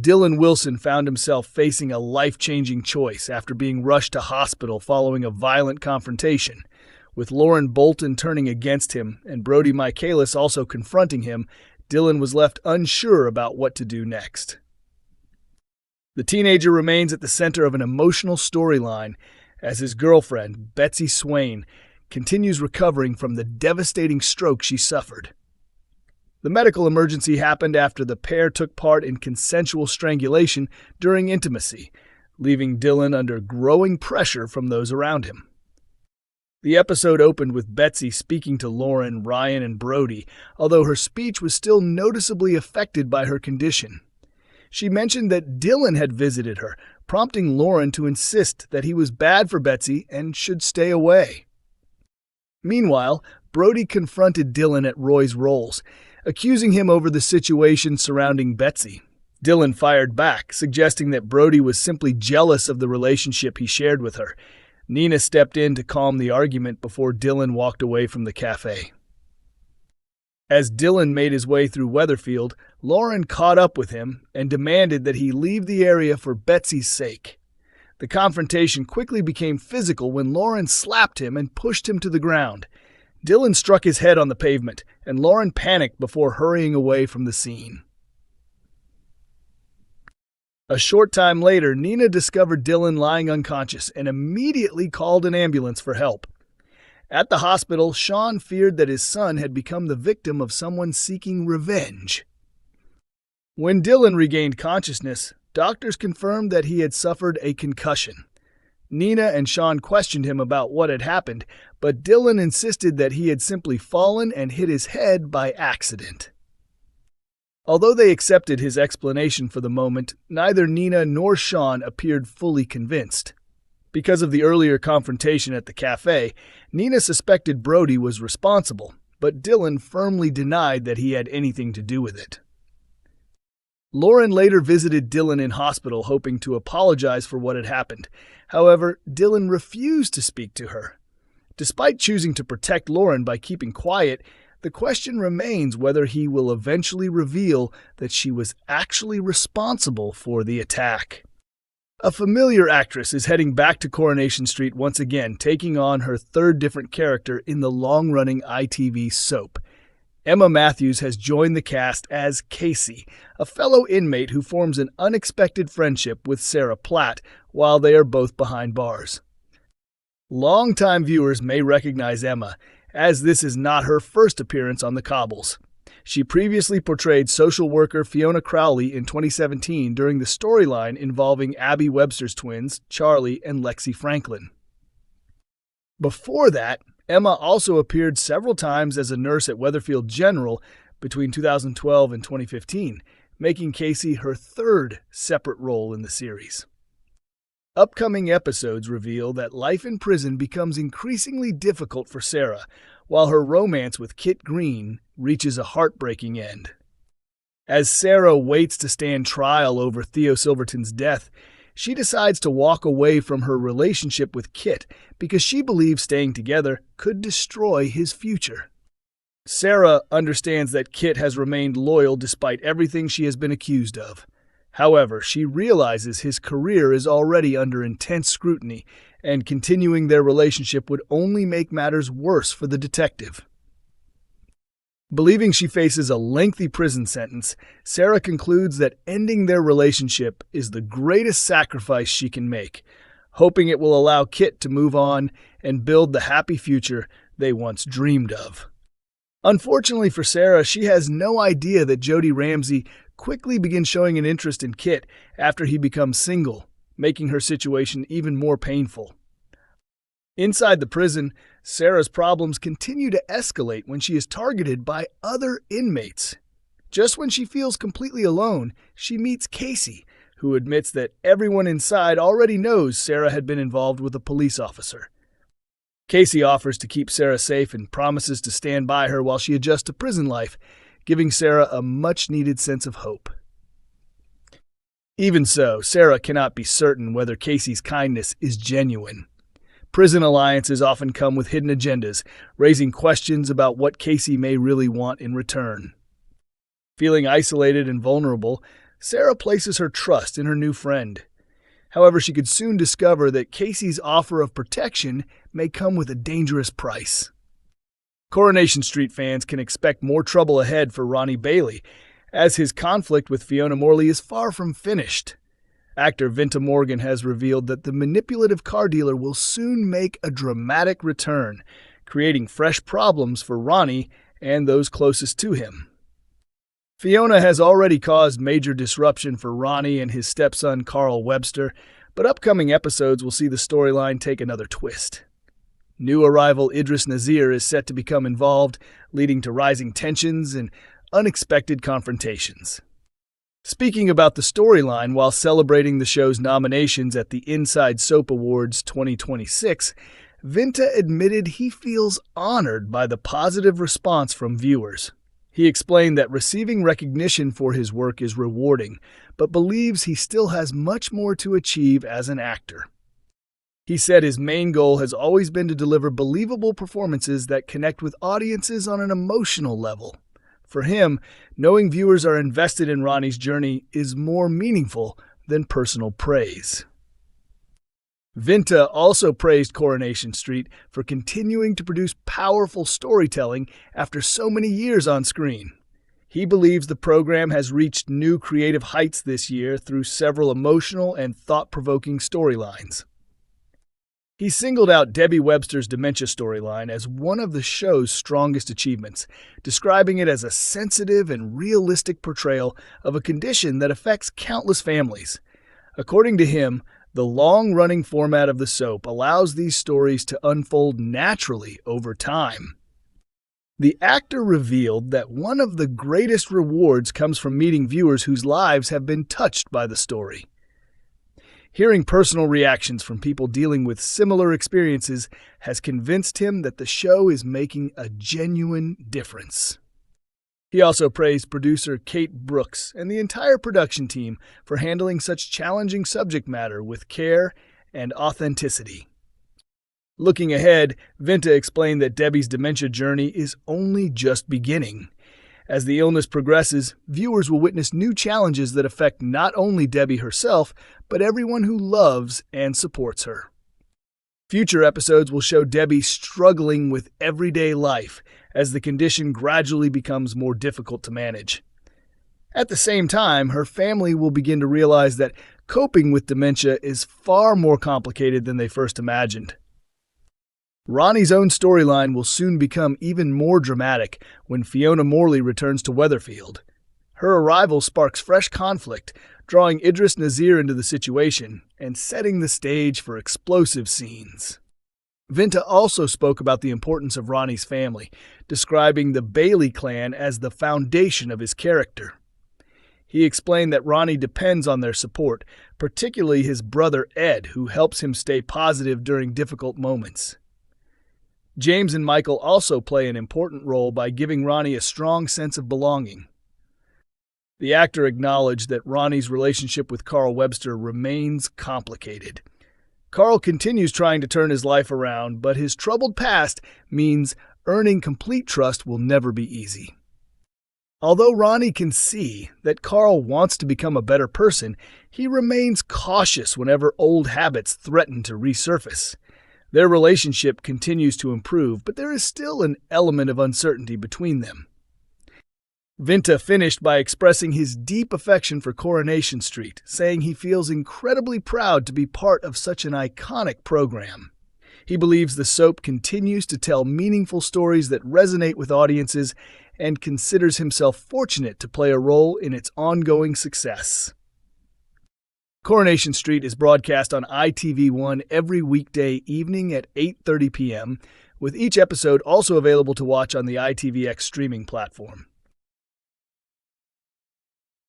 Dylan Wilson found himself facing a life-changing choice after being rushed to hospital following a violent confrontation. With Lauren Bolton turning against him and Brody Michaelis also confronting him, Dylan was left unsure about what to do next. The teenager remains at the center of an emotional storyline as his girlfriend, Betsy Swain, continues recovering from the devastating stroke she suffered. The medical emergency happened after the pair took part in consensual strangulation during intimacy, leaving Dylan under growing pressure from those around him. The episode opened with Betsy speaking to Lauren, Ryan, and Brody, although her speech was still noticeably affected by her condition. She mentioned that Dylan had visited her, prompting Lauren to insist that he was bad for Betsy and should stay away. Meanwhile, Brody confronted Dylan at Roy's Rolls, accusing him over the situation surrounding Betsy. Dylan fired back, suggesting that Brody was simply jealous of the relationship he shared with her. Nina stepped in to calm the argument before Dylan walked away from the cafe. As Dylan made his way through Weatherfield, Lauren caught up with him and demanded that he leave the area for Betsy's sake. The confrontation quickly became physical when Lauren slapped him and pushed him to the ground. Dylan struck his head on the pavement, and Lauren panicked before hurrying away from the scene. A short time later, Nina discovered Dylan lying unconscious and immediately called an ambulance for help. At the hospital, Sean feared that his son had become the victim of someone seeking revenge. When Dylan regained consciousness, doctors confirmed that he had suffered a concussion. Nina and Sean questioned him about what had happened, but Dylan insisted that he had simply fallen and hit his head by accident. Although they accepted his explanation for the moment, neither Nina nor Sean appeared fully convinced. Because of the earlier confrontation at the cafe, Nina suspected Brody was responsible, but Dylan firmly denied that he had anything to do with it. Lauren later visited Dylan in hospital, hoping to apologize for what had happened. However, Dylan refused to speak to her. Despite choosing to protect Lauren by keeping quiet, the question remains whether he will eventually reveal that she was actually responsible for the attack. A familiar actress is heading back to Coronation Street once again, taking on her third different character in the long-running ITV soap. Emma Matthews has joined the cast as Casey, a fellow inmate who forms an unexpected friendship with Sarah Platt while they are both behind bars. Longtime viewers may recognize Emma, as this is not her first appearance on the cobbles. She previously portrayed social worker Fiona Crowley in 2017 during the storyline involving Abby Webster's twins, Charlie and Lexi Franklin. Before that, Emma also appeared several times as a nurse at Weatherfield General between 2012 and 2015, making Casey her third separate role in the series. Upcoming episodes reveal that life in prison becomes increasingly difficult for Sarah, while her romance with Kit Green reaches a heartbreaking end. As Sarah waits to stand trial over Theo Silverton's death, she decides to walk away from her relationship with Kit because she believes staying together could destroy his future. Sarah understands that Kit has remained loyal despite everything she has been accused of. However, she realizes his career is already under intense scrutiny, and continuing their relationship would only make matters worse for the detective. Believing she faces a lengthy prison sentence, Sarah concludes that ending their relationship is the greatest sacrifice she can make, hoping it will allow Kit to move on and build the happy future they once dreamed of. Unfortunately for Sarah, she has no idea that Jody Ramsey quickly begins showing an interest in Kit after he becomes single, making her situation even more painful. Inside the prison, Sarah's problems continue to escalate when she is targeted by other inmates. Just when she feels completely alone, she meets Casey, who admits that everyone inside already knows Sarah had been involved with a police officer. Casey offers to keep Sarah safe and promises to stand by her while she adjusts to prison life, giving Sarah a much-needed sense of hope. Even so, Sarah cannot be certain whether Casey's kindness is genuine. Prison alliances often come with hidden agendas, raising questions about what Casey may really want in return. Feeling isolated and vulnerable, Sarah places her trust in her new friend. However, she could soon discover that Casey's offer of protection may come with a dangerous price. Coronation Street fans can expect more trouble ahead for Ronnie Bailey, as his conflict with Fiona Morley is far from finished. Actor Vinta Morgan has revealed that the manipulative car dealer will soon make a dramatic return, creating fresh problems for Ronnie and those closest to him. Fiona has already caused major disruption for Ronnie and his stepson Carl Webster, but upcoming episodes will see the storyline take another twist. New arrival Idris Nazir is set to become involved, leading to rising tensions and unexpected confrontations. Speaking about the storyline while celebrating the show's nominations at the Inside Soap Awards 2026, Vinta admitted he feels honored by the positive response from viewers. He explained that receiving recognition for his work is rewarding, but believes he still has much more to achieve as an actor. He said his main goal has always been to deliver believable performances that connect with audiences on an emotional level. For him, knowing viewers are invested in Ronnie's journey is more meaningful than personal praise. Vinta also praised Coronation Street for continuing to produce powerful storytelling after so many years on screen. He believes the program has reached new creative heights this year through several emotional and thought-provoking storylines. He singled out Debbie Webster's dementia storyline as one of the show's strongest achievements, describing it as a sensitive and realistic portrayal of a condition that affects countless families. According to him, the long-running format of the soap allows these stories to unfold naturally over time. The actor revealed that one of the greatest rewards comes from meeting viewers whose lives have been touched by the story. Hearing personal reactions from people dealing with similar experiences has convinced him that the show is making a genuine difference. He also praised producer Kate Brooks and the entire production team for handling such challenging subject matter with care and authenticity. Looking ahead, Vinta explained that Debbie's dementia journey is only just beginning. As the illness progresses, viewers will witness new challenges that affect not only Debbie herself, but everyone who loves and supports her. Future episodes will show Debbie struggling with everyday life as the condition gradually becomes more difficult to manage. At the same time, her family will begin to realize that coping with dementia is far more complicated than they first imagined. Ronnie's own storyline will soon become even more dramatic when Fiona Morley returns to Weatherfield. Her arrival sparks fresh conflict, drawing Idris Nazir into the situation and setting the stage for explosive scenes. Vinta also spoke about the importance of Ronnie's family, describing the Bailey clan as the foundation of his character. He explained that Ronnie depends on their support, particularly his brother Ed, who helps him stay positive during difficult moments. James and Michael also play an important role by giving Ronnie a strong sense of belonging. The actor acknowledged that Ronnie's relationship with Carl Webster remains complicated. Carl continues trying to turn his life around, but his troubled past means earning complete trust will never be easy. Although Ronnie can see that Carl wants to become a better person, he remains cautious whenever old habits threaten to resurface. Their relationship continues to improve, but there is still an element of uncertainty between them. Vinta finished by expressing his deep affection for Coronation Street, saying he feels incredibly proud to be part of such an iconic program. He believes the soap continues to tell meaningful stories that resonate with audiences and considers himself fortunate to play a role in its ongoing success. Coronation Street is broadcast on ITV1 every weekday evening at 8:30 p.m., with each episode also available to watch on the ITVX streaming platform.